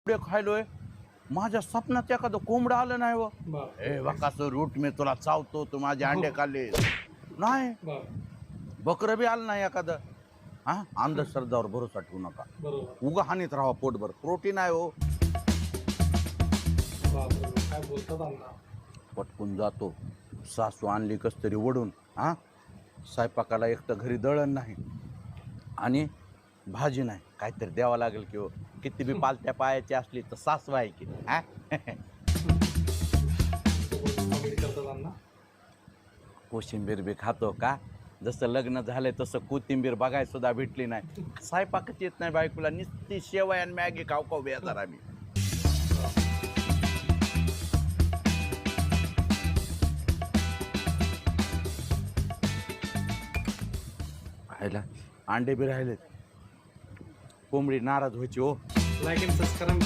कोंबडे खायलोय माझ्या स्वप्नात एखादं कोंबडं आलं नाही व ए वकासं रूट मी तुला चावतो तू माझे अंडे खाल्ले नाही बकरं बी आलं नाही एखादं हा अंधश्रद्धावर भरोसा ठेवू नका उगा हानीत राहा पोटभर प्रोटीन आहे हो काय बोलतात पटकून जातो सासू आणली कस तरी वडून हा स्वयंपाकाला एकटं घरी दळण नाही आणि भाजी नाही काहीतरी द्यावं लागेल की हो किती बी पालत्या पायाची असली तर सासू आहे की हा कोशिंबीर बी खातो का जसं लग्न झालंय तसं कोथिंबीर बघाय सुद्धा भेटली नाही स्वयंपाकच येत नाही बायकोला नुसती शेवया आणि मॅगी खाऊ खाऊ बेजार आम्ही खायला अंडे बी राहिलेत कोंबडी नाराज व्हायची हो लाईक अँड सबस्क्राईब